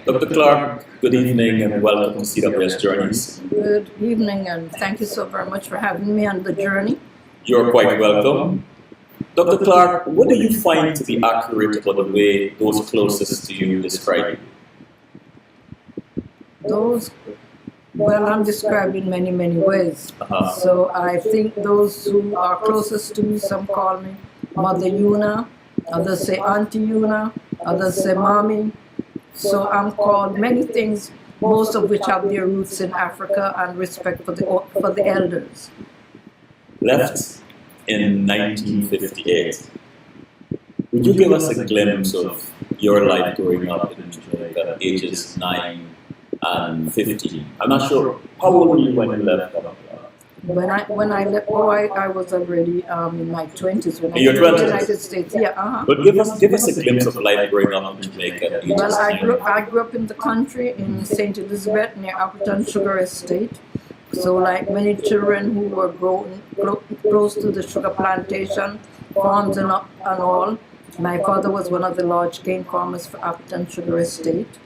Dr. Clarke, good evening and welcome to CWS Journeys. Good evening and thank you so very much for having me on the journey. You're quite welcome. Dr. Clarke, what do you find to be accurate about the way those closest to you describe you? Well, I'm described in many, many ways. So I think those who are closest to me, some call me Mother Una, others say Auntie Una, others say Mommy. So I'm called many things, most of which have their roots in Africa and respect for the elders. Left in 1958. Would you give us a glimpse of your life growing up in Jamaica at ages 9 and 15? I'm not sure. How old were you when you left? When I left, I was already in my 20s when I left the United States. Yeah. But give us a glimpse of life growing up in Jamaica at ages 9. Well, I grew up in the country in St. Elizabeth near Appleton Sugar Estate. So like many children who were grown close to the sugar plantation, farms and all, my father was one of the large cane farmers for Appleton Sugar Estate.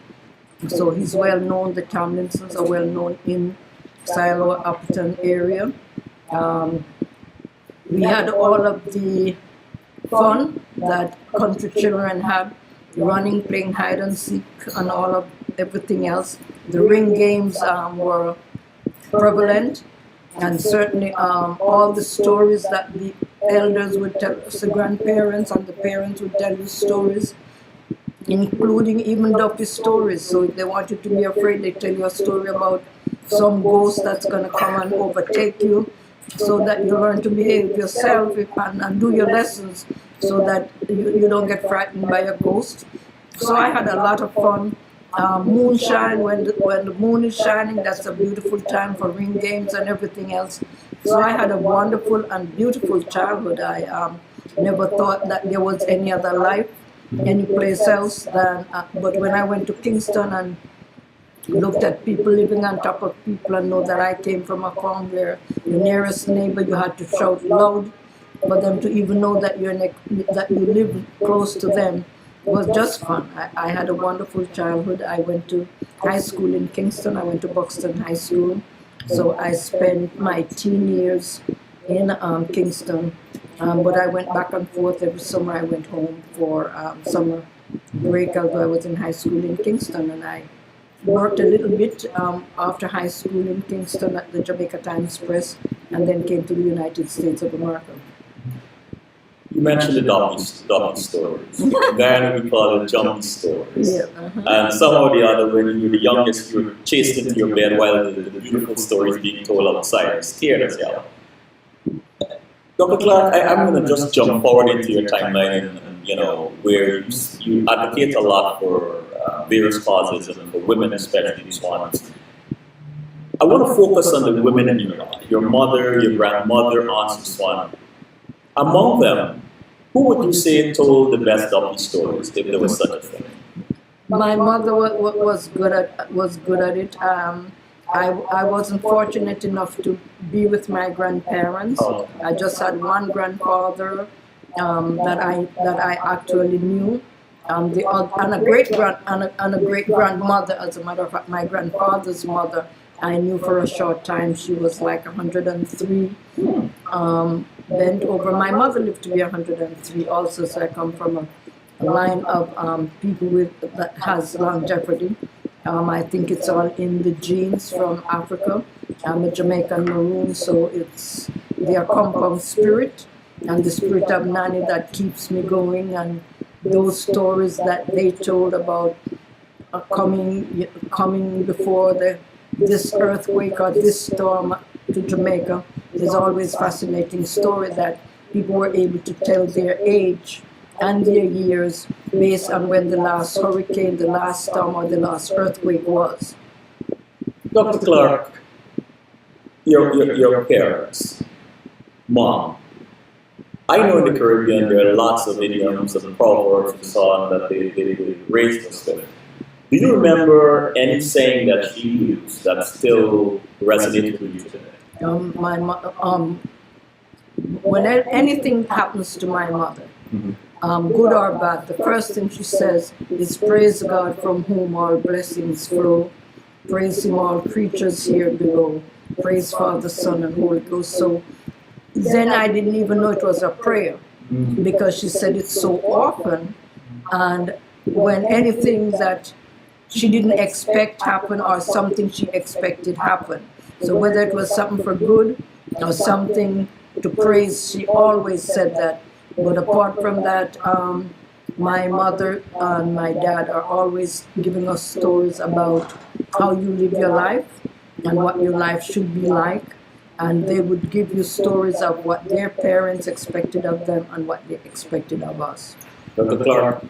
So he's well known, the Tomlinsons are well known in Silo, Appleton area. We had all of the fun that country children had, running, playing hide and seek and all of everything else. The ring games were prevalent, and certainly all the stories that the elders would tell us, the grandparents and the parents would tell you stories, including even dopey stories. So if they want you to be afraid, they tell you a story about some ghost that's going to come and overtake you, so that you learn to behave yourself and do your lessons so that you don't get frightened by a ghost. So I had a lot of fun. Moonshine, when the moon is shining, that's a beautiful time for ring games and everything else. So I had a wonderful and beautiful childhood. I never thought that there was any other life, any place else than, but when I went to Kingston and looked at people living on top of people and know that I came from a farm where your nearest neighbor, you had to shout loud for them to even know that that you live close to them. It was just fun. I had a wonderful childhood. I went to high school in Kingston. I went to Buxton High School. So I spent my teen years in Kingston. But I went back and forth every summer. I went home for summer break, although I was in high school in Kingston. And I worked a little bit after high school in Kingston at the Jamaica Times Press, and then came to the United States of America. You mentioned the dopey stories. Then we call it jumpy stories. Yeah, And somehow or the other, when you were the youngest, you were chased into your bed while the beautiful stories being told outside. Scared as hell. Dr. Clarke, I'm going to just jump forward into your timeline, and where you advocate a lot for various causes and for women, especially these ones. I want to focus on the women in your life, your mother, your grandmother, aunts, and so on. Among them, who would you say told the best dopey stories, if there was such a thing? My mother was good at it. I wasn't fortunate enough to be with my grandparents. Oh. I just had one grandfather that I actually knew, and a great grandmother. As a matter of fact, my grandfather's mother I knew for a short time. She was like 103. Bent over. My mother lived to be 103 also, so I come from a line of people that has longevity. I think it's all in the genes from Africa. I'm a Jamaican Maroon, so it's their compound spirit and the spirit of Nanny that keeps me going, and those stories that they told about coming before this earthquake or this storm to Jamaica. There's always fascinating story that people were able to tell their age and their years based on when the last hurricane, the last storm, or the last earthquake was. Dr. Clarke, your parents, Mom, I know in the Caribbean there are lots of idioms and proverbs and so on that they raised us with. Do you remember any saying that she used that still resonates with you today? When anything happens to my mother, good or bad, the first thing she says is, "Praise God from whom all blessings flow. Praise Him, all creatures here below. Praise Father, Son, and Holy Ghost." So then I didn't even know it was a prayer because she said it so often. And when anything that she didn't expect happen or something she expected happen, so whether it was something for good or something to praise, she always said that. But apart from that, my mother and my dad are always giving us stories about how you live your life and what your life should be like. And they would give you stories of what their parents expected of them and what they expected of us. Dr. Clarke,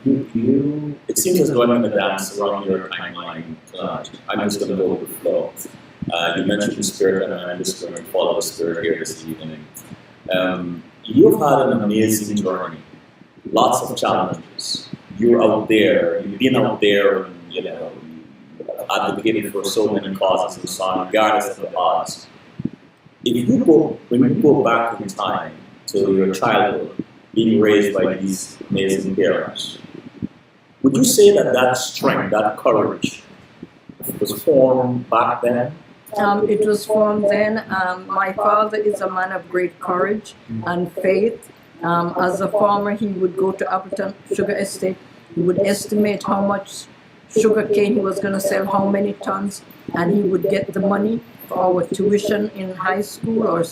it seems as though I'm going to dance around your timeline tonight. I'm just going to go with the flow. You mentioned the Spirit, and I'm just going to follow the Spirit here this evening. You've had an amazing journey, lots of challenges. You're out there, you've been out there, and advocating for so many causes and so on, regardless of the odds. When you go back in time to your childhood, being raised by these amazing parents, would you say that that strength, that courage, was formed back then? It was formed then. My father is a man of great courage and faith. As a farmer, he would go to Appleton Sugar Estate. He would estimate how much sugar cane he was going to sell, how many tons, and he would get the money for our tuition in high school or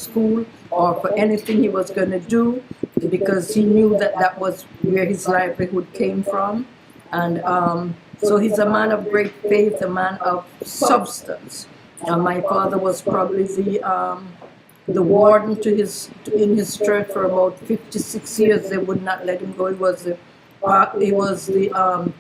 for anything he was going to do, because he knew that that was where his livelihood came from. And so he's a man of great faith, a man of substance. My father was probably the warden in his church for about 56 years. They would not let him go. He was the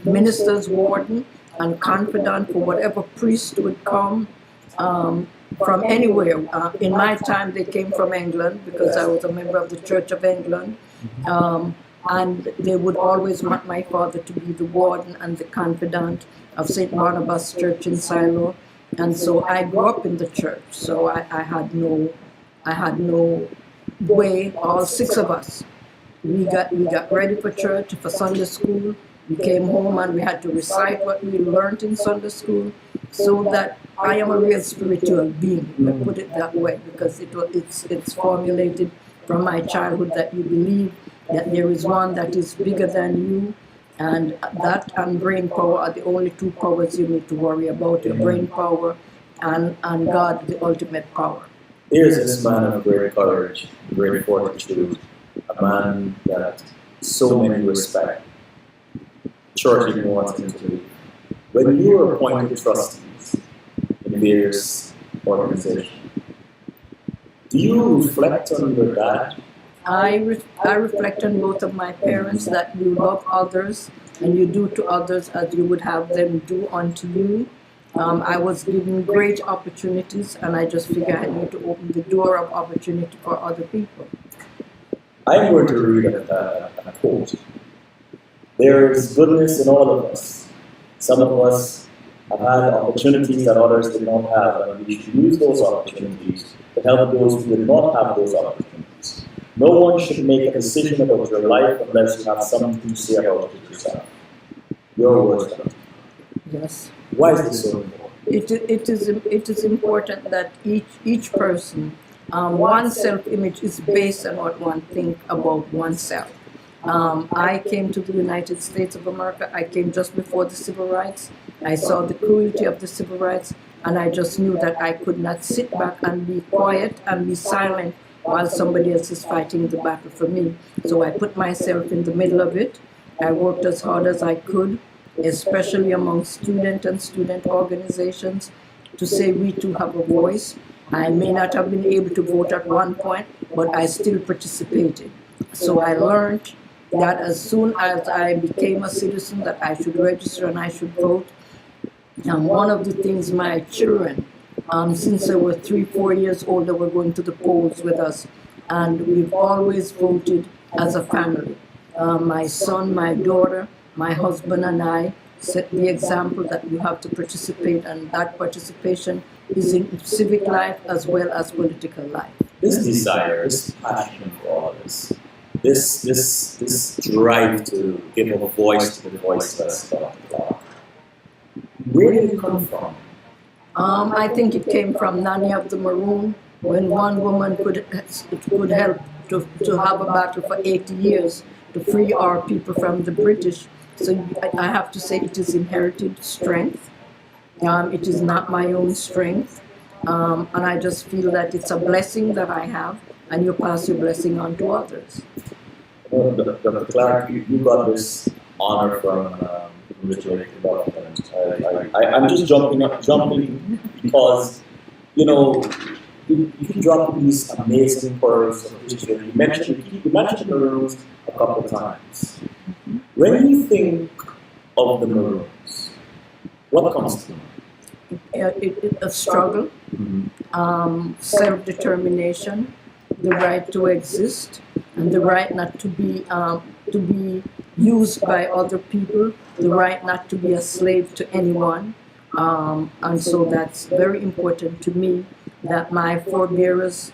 minister's warden and confidant for whatever priest would come from anywhere. In my time, they came from England because I was a member of the Church of England. And they would always want my father to be the warden and the confidant of St. Barnabas Church in Silo. And so I grew up in the church, so I had no way. All six of us, we got ready for church, for Sunday school. We came home and we had to recite what we learned in Sunday school, so that I am a real spiritual being. I put it that way because it's formulated from my childhood that you believe that there is one that is bigger than you. And that and brain power are the only two powers you need to worry about, your brain power and God, the ultimate power. Here's this man of great courage, great fortitude, a man that so many respect. Church even wants him to leave. When you were appointed trustees in various organizations, do you reflect on your dad? I reflect on both of my parents, that you love others and you do to others as you would have them do unto you. I was given great opportunities, and I just figured I need to open the door of opportunity for other people. I'm going to read a quote. There is goodness in all of us. Some of us have had opportunities that others did not have, and we should use those opportunities to help those who did not have those opportunities. No one should make a decision about your life unless you have something to say about it yourself. Your words. Yes. Why is this so important? It is important that each person, one's self-image is based on what one thinks about oneself. I came to the United States of America. I came just before the civil rights. I saw the cruelty of the civil rights, and I just knew that I could not sit back and be quiet and be silent while somebody else is fighting the battle for me. So I put myself in the middle of it. I worked as hard as I could, especially among student and student organizations, to say we too have a voice. I may not have been able to vote at one point, but I still participated. So I learned that as soon as I became a citizen that I should register and I should vote. And one of the things my children, since they were 3-4 years old, they were going to the polls with us, and we've always voted as a family. My son, my daughter, my husband and I set the example that we have to participate, and that participation is in civic life as well as political life. This desire, this passion for all this, this drive to give a voice to the voiceless, Dr. Clarke, where did it come from? I think it came from Nanny of the Maroon, when one woman could help to have a battle for 80 years to free our people from the British. So I have to say it is inherited strength. It is not my own strength. And I just feel that it's a blessing that I have, and you pass your blessing on to others. Dr. Clarke, you got this honor from the Jamaican government. I'm just jumping because, you know, you drop these amazing pearls of history. You mentioned the Maroons a couple of times. When you think of the Maroons, what comes to mind? A struggle, self-determination, the right to exist, and the right not to be used by other people, the right not to be a slave to anyone. And so that's very important to me, that my forebears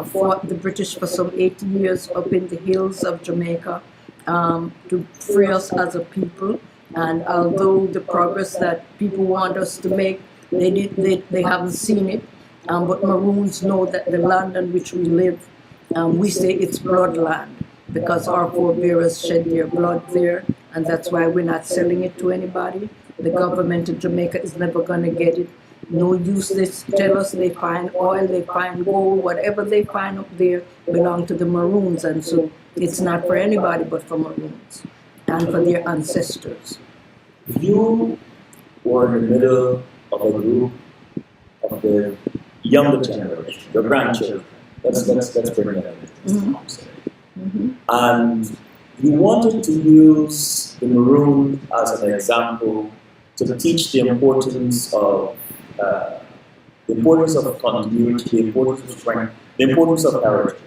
fought the British for some 80 years up in the hills of Jamaica to free us as a people. And although the progress that people want us to make, they haven't seen it, but Maroons know that the land on which we live, we say it's bloodland, because our forebears shed their blood there, and that's why we're not selling it to anybody. The government of Jamaica is never going to get it. No use they tell us they find oil, they find gold, whatever they find up there belong to the Maroons, and so it's not for anybody but for Maroons and for their ancestors. You were in the middle of a group of the younger generation, your grandchildren. Let's bring them into this conversation. And you wanted to use the Maroon as an example to teach the importance of continuity, the importance of strength, the importance of heritage.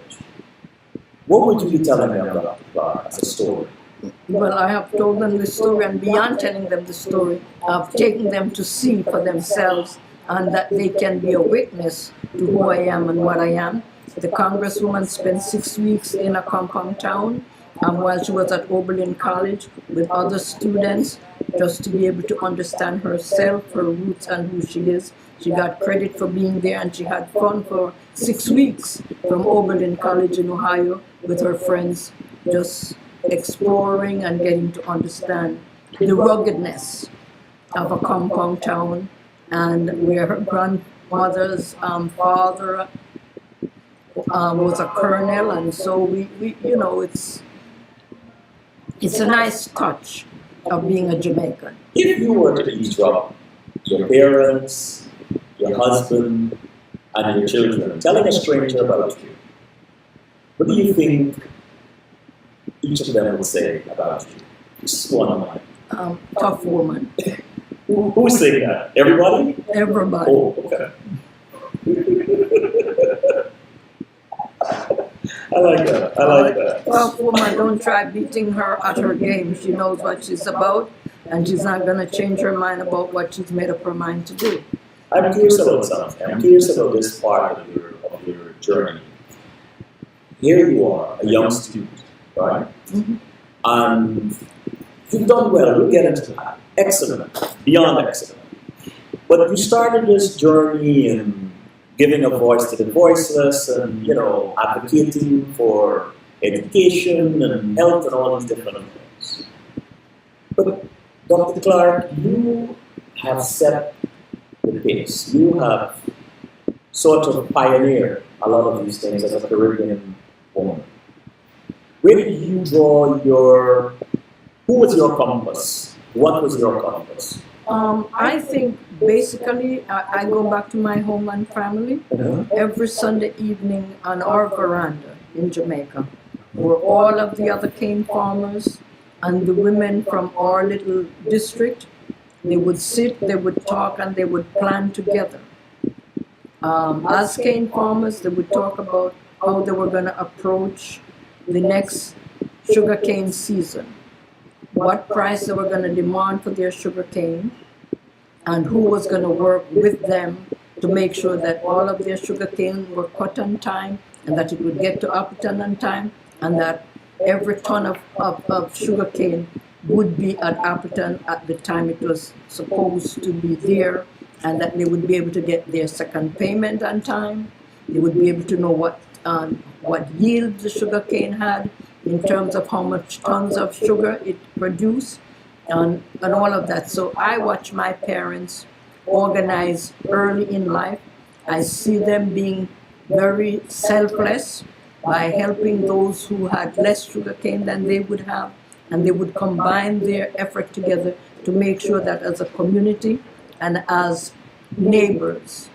What would you be telling them, Dr. Clarke, as a story? Well, I have told them the story, and beyond telling them the story, I've taken them to see for themselves, and that they can be a witness to who I am and what I am. The Congresswoman spent 6 weeks in a compound town while she was at Oberlin College with other students, just to be able to understand herself, her roots, and who she is. She got credit for being there, and she had fun for 6 weeks from Oberlin College in Ohio with her friends, just exploring and getting to understand the ruggedness of a compound town, and where her grandmother's father was a colonel, and so we you know, it's a nice touch of being a Jamaican. If you were to eavesdrop your parents, your husband, and your children telling a stranger about you, what do you think each of them would say about you? Just one of mine. Tough woman. Who's saying that? Everybody? Everybody. Oh, okay. I like that. Tough woman, don't try beating her at her game. She knows what she's about, and she's not going to change her mind about what she's made up her mind to do. I'm curious about something. I'm curious about this part of your journey. Here you are, a young student, right? And you've done well. We'll get into that. Excellent. Beyond excellent. But you started this journey in giving a voice to the voiceless and, you know, advocating for education and health and all these different things. But Dr. Clarke, you have set the pace. You have sort of pioneered a lot of these things as a Caribbean woman. Where did you draw who was your compass? What was your compass? I think basically I go back to my home and family. Every Sunday evening on our veranda in Jamaica, where all of the other cane farmers and the women from our little district, they would sit, they would talk, and they would plan together. As cane farmers, they would talk about how they were going to approach the next sugarcane season, what price they were going to demand for their sugarcane, and who was going to work with them to make sure that all of their sugarcane were cut on time, and that it would get to Upton on time, and that every ton of sugar cane would be at Appleton at the time it was supposed to be there, and that they would be able to get their second payment on time. They would be able to know what yield the sugar cane had in terms of how much tons of sugar it produced, and all of that. So I watch my parents organize early in life. I see them being very selfless by helping those who had less sugar cane than they would have, and they would combine their effort together to make sure that as a community and as neighbors,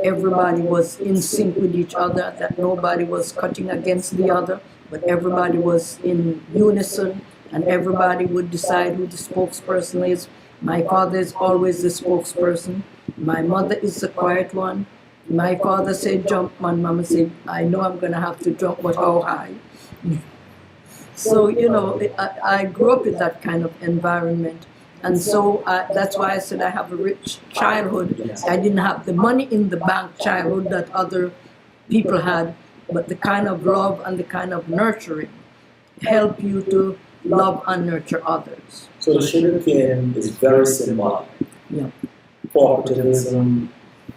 everybody was in sync with each other, that nobody was cutting against the other, but everybody was in unison, and everybody would decide who the spokesperson is. My father is always the spokesperson. My mother is the quiet one. My father said jump, my mama said, I know I'm gonna have to jump, but how high? So, you know, I grew up in that kind of environment. And so that's why I said I have a rich childhood. I didn't have the money in the bank childhood that other people had, but the kind of love and the kind of nurturing help you to love and nurture others. So the sugar cane is very symbolic. Yeah. Cooperativism,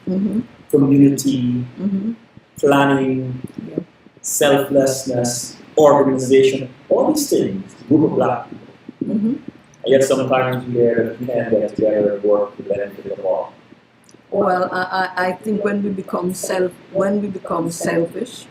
Mm-hmm. community, Mm-hmm. planning, Yeah. selflessness, organization, all these things, group of black people. Mm-hmm. And yet sometimes we hear that we can't get together and work to the benefit of all. Well, I think when we become selfish,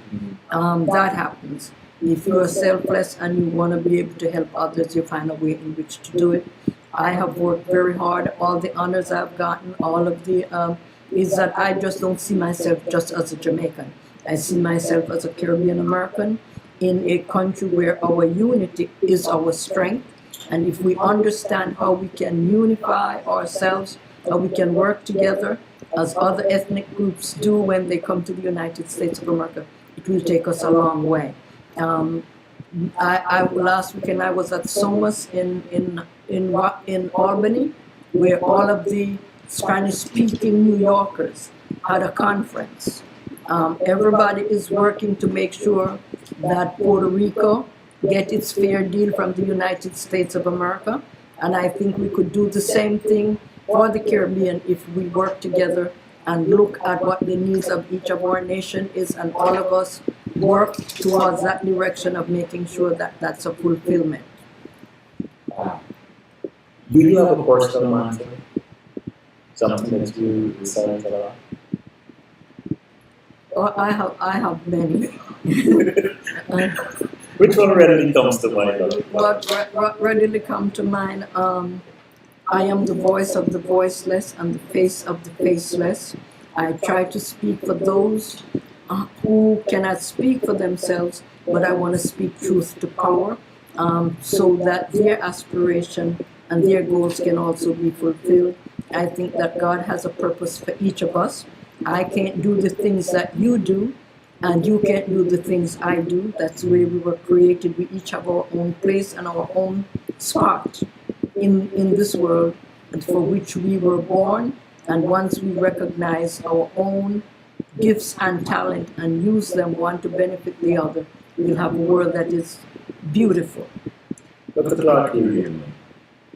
that happens. If you are selfless and you want to be able to help others, you find a way in which to do it. I have worked very hard. All the honors I've gotten, all of the is that I just don't see myself just as a Jamaican. I see myself as a Caribbean American in a country where our unity is our strength. And if we understand how we can unify ourselves, how we can work together as other ethnic groups do when they come to the United States of America, it will take us a long way. Last weekend I was at Somas in Albany, where all of the Spanish-speaking New Yorkers had a conference. Everybody is working to make sure that Puerto Rico get its fair deal from the United States of America, and I think we could do the same thing for the Caribbean if we work together and look at what the needs of each of our nation is, and all of us work towards that direction of making sure that that's a fulfillment. Do you have a personal mantra? Something that you recite a lot? Oh, I have many. Which one readily comes to mind? What readily come to mind? I am the voice of the voiceless and the face of the faceless. I try to speak for those who cannot speak for themselves, but I want to speak truth to power, so that their aspiration and their goals can also be fulfilled. I think that God has a purpose for each of us. I can't do the things that you do, and you can't do the things I do. That's the way we were created. We each have our own place and our own spot in this world for which we were born. And once we recognize our own gifts and talent and use them one to benefit the other, we'll have a world that is beautiful. Dr. Clarke, you're human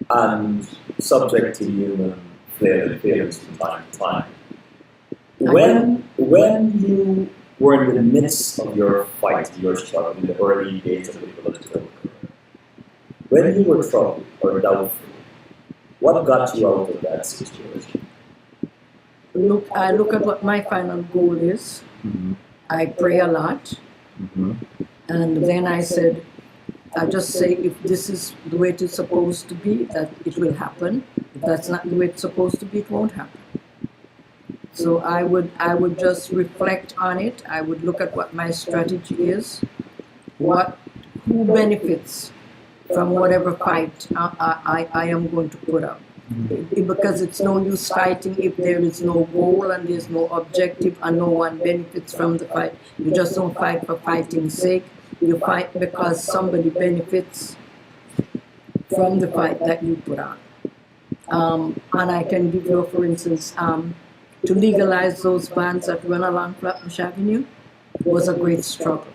and subject to human failures from time to time. When you were in the midst of your fight, your struggle, in the early days of the political career, when you were troubled or doubtful, what got you out of that situation? I look at what my final goal is. Mm-hmm. I pray a lot. Mm-hmm. And then I just say, if this is the way it is supposed to be, that it will happen. If that's not the way it's supposed to be, it won't happen. So I would just reflect on it. I would look at what my strategy is, who benefits from whatever fight I am going to put up. Because it's no use fighting if there is no goal and there's no objective and no one benefits from the fight. You just don't fight for fighting's sake. You fight because somebody benefits from the fight that you put on. And I can give you, for instance, to legalize those vans that run along Flatbush Avenue was a great struggle.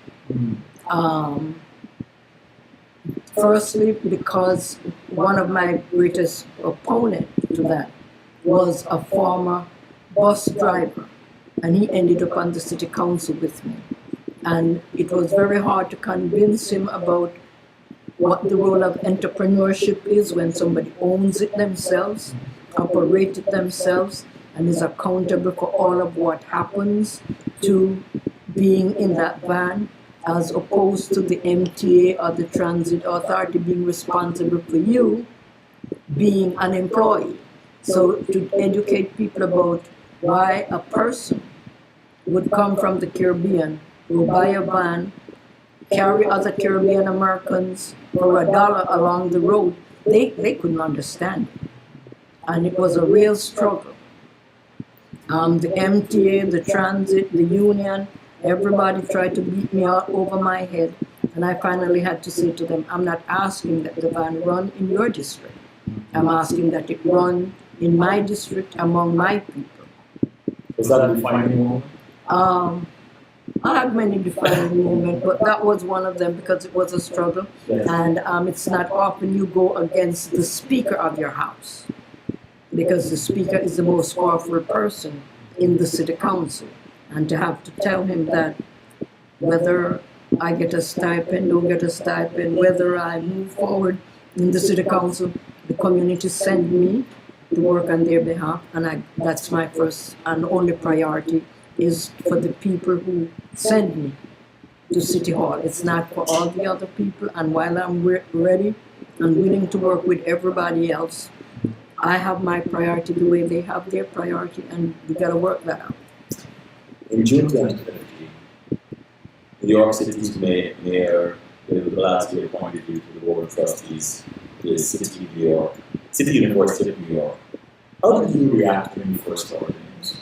Firstly, because one of my greatest opponents to that was a former bus driver, and he ended up on the city council with me. And it was very hard to convince him about what the role of entrepreneurship is when somebody owns it themselves, operates it themselves, and is accountable for all of what happens to being in that van, as opposed to the MTA or the transit authority being responsible for you being an employee. So to educate people about why a person would come from the Caribbean, go buy a van, carry other Caribbean Americans for $1 along the road, they couldn't understand it. And it was a real struggle. The MTA, the transit, the union, everybody tried to beat me out over my head. And I finally had to say to them, I'm not asking that the van run in your district. I'm asking that it run in my district among my people. Was that a defining moment? I had many defining moments, but that was one of them because it was a struggle. Yes. And it's not often you go against the speaker of your house, because the speaker is the most powerful person in the city council. And to have to tell him that whether I get a stipend, don't get a stipend, whether I move forward in the city council, the community send me to work on their behalf, and that's my first and only priority, is for the people who send me to City Hall. It's not for all the other people, and while I'm ready and willing to work with everybody else, I have my priority the way they have their priority, and we gotta work that out. In June 2020, New York City's mayor, Bill de Blasio, appointed you to the board of trustees of the City University of New York. How did you react when you first heard the news?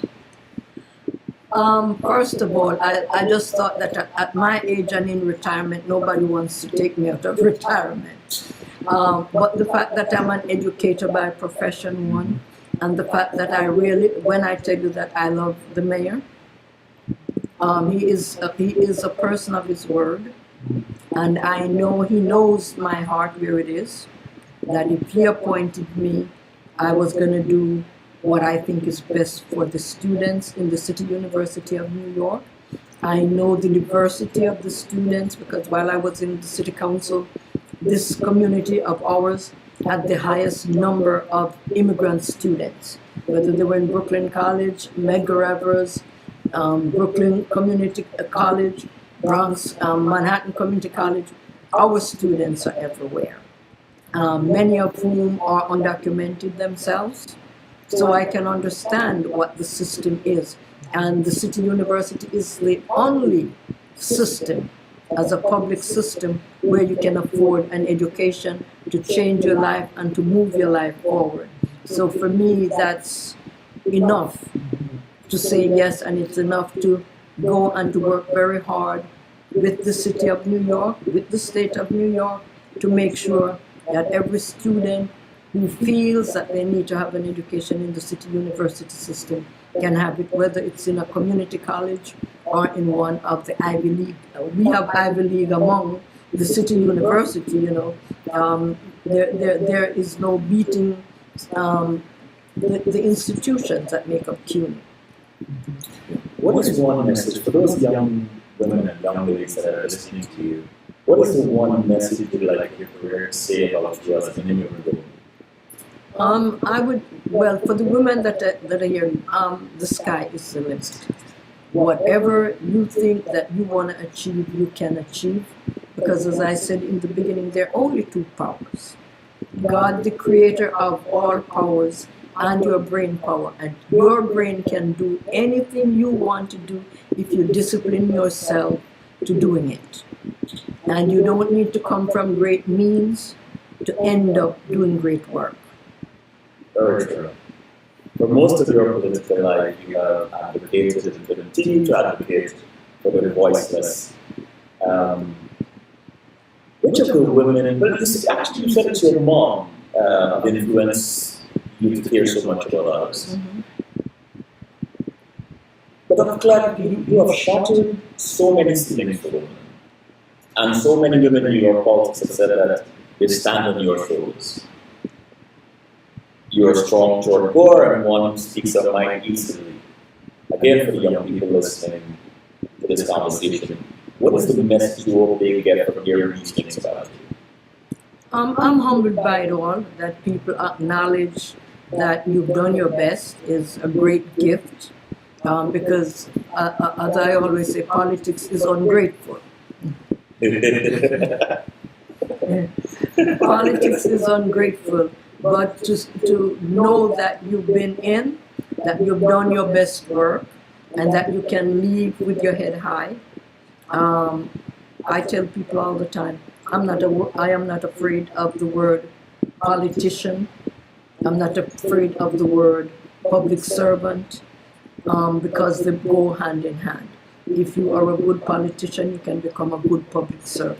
First of all, I just thought that at my age and in retirement, nobody wants to take me out of retirement. But the fact that I'm an educator by profession, one, and the fact that I really, when I tell you that I love the mayor, he is a person of his word, and I know he knows my heart where it is, that if he appointed me, I was going to do what I think is best for the students in the City University of New York. I know the diversity of the students because while I was in the City Council, this community of ours had the highest number of immigrant students, whether they were in Brooklyn College, Medgar Evers, Brooklyn Community College, Bronx, Manhattan Community College. Our students are everywhere, many of whom are undocumented themselves. So I can understand what the system is. And the City University is the only system as a public system where you can afford an education to change your life and to move your life forward. So for me, that's enough to say yes, and it's enough to go and to work very hard with the City of New York, with the State of New York, to make sure that every student who feels that they need to have an education in the City University system can have it, whether it's in a community college or in one of the Ivy League. We have Ivy League among the City University, you know. There is no beating the institutions that make up CUNY. What is one message for those young women and young ladies that are listening to you? What is the one message you'd like your career to say about you as an immigrant? I would, well, for the women that are here, the sky is the limit. Whatever you think that you want to achieve, you can achieve. Because as I said in the beginning, there are only two powers. God, the creator of all powers, and your brain power. And your brain can do anything you want to do if you discipline yourself to doing it. And you don't need to come from great means to end up doing great work. Very true. For most of your political life, you have advocated and continue to advocate for the voiceless. Which of the women, but this actually you said to your mom, influenced you to care so much about others. Mm-hmm. But Dr. Clarke, you have shattered so many ceilings for women. And so many women in your politics have said that they stand on your shoulders. You're a strong George Gore and one who speaks their mind easily. Again, for the young people listening to this conversation, what is the message you hope they get from hearing these things about you? I'm humbled by it all, that people acknowledge that you've done your best is a great gift, because, as I always say, politics is ungrateful. Politics is ungrateful, but to know that you've been in, that you've done your best work, and that you can leave with your head high. I tell people all the time, I am not afraid of the word politician. I'm not afraid of the word public servant, because they go hand in hand. If you are a good politician, you can become a good public servant.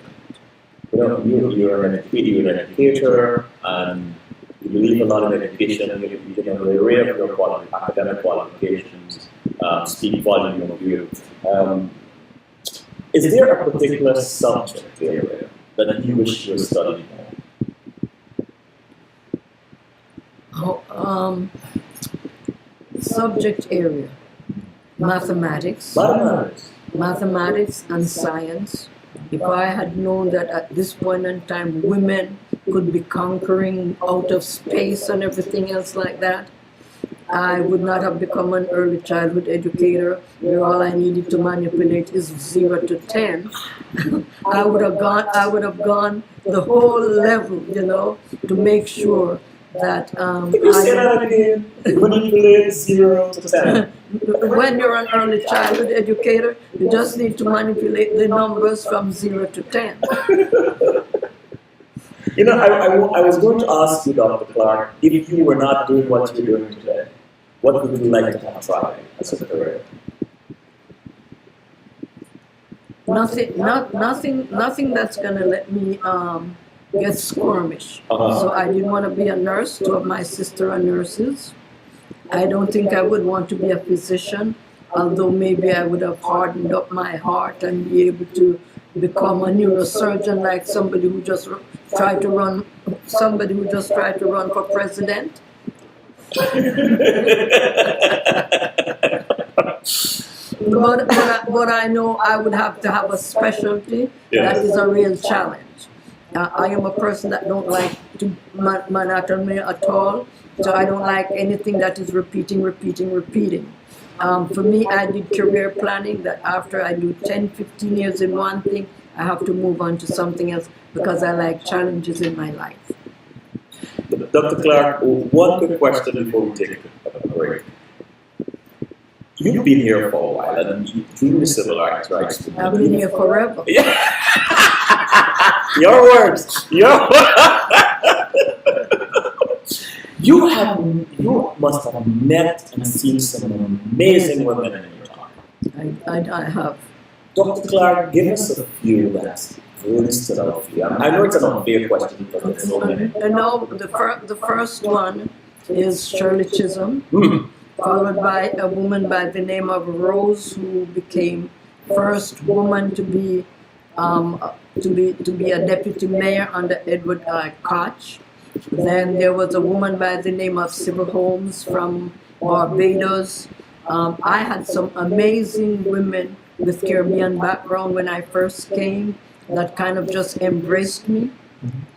You're an educator, and you believe a lot in education. The array of your academic qualifications speak volume of you. Is there a particular subject area that you wish you had studied more? Subject area: mathematics and science. If I had known that at this point in time women could be conquering out of space and everything else like that, I would not have become an early childhood educator where all I needed to manipulate is 0 to 10. I would have gone the whole level, to make sure that manipulate 0 to 10. When you're an early childhood educator, you just need to manipulate the numbers from 0 to 10. I was going to ask you, Dr. Clarke, if you were not doing what you're doing today, what would you like to have tried as a career? Nothing that's going to let me get squirmish. So I didn't want to be a nurse. Two of my sisters are nurses. I don't think I would want to be a physician, although maybe I would have hardened up my heart and be able to become a neurosurgeon, like somebody who just tried to run for president. But I know I would have to have a specialty that is a real challenge. I am a person that don't like to monotony at all, so I don't like anything that is repeating. For me, I did career planning, that after I do 10, 15 years in one thing, I have to move on to something else because I like challenges in my life. Dr. Clarke, one quick question before we take a break. You've been here for a while, and through the civil rights movement. I've been here forever. Your words. You must have met and seen some amazing women in your time. I have. Dr. Clarke, give us a few that really stood out for you. I know it's an unfair question because it's so many. No, the first one is Shirley Chisholm, followed by a woman by the name of Rose, who became first woman to be a deputy mayor under Edward Koch. Then there was a woman by the name of Sybil Holmes from Barbados. I had some amazing women with Caribbean background when I first came that kind of just embraced me,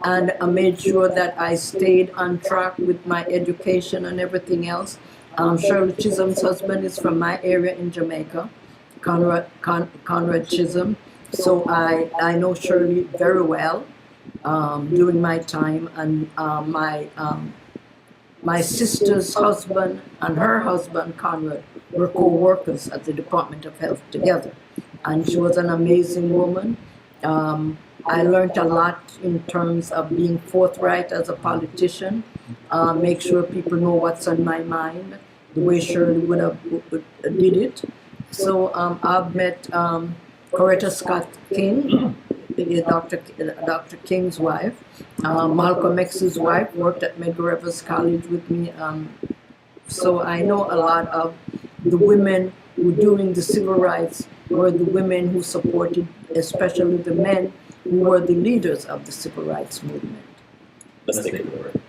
and I made sure that I stayed on track with my education and everything else. Shirley Chisholm's husband is from my area in Jamaica, Conrad Chisholm. So I know Shirley very well during my time, and my sister's husband and her husband, Conrad, were co-workers at the Department of Health together. And she was an amazing woman. I learned a lot in terms of being forthright as a politician, make sure people know what's on my mind, the way Shirley did it. So I've met Coretta Scott King, Dr. King's wife. Malcolm X's wife worked at Medgar Evers College with me. So I know a lot of the women who during the civil rights were the women who supported, especially the men who were the leaders of the civil rights movement. Let's take a word.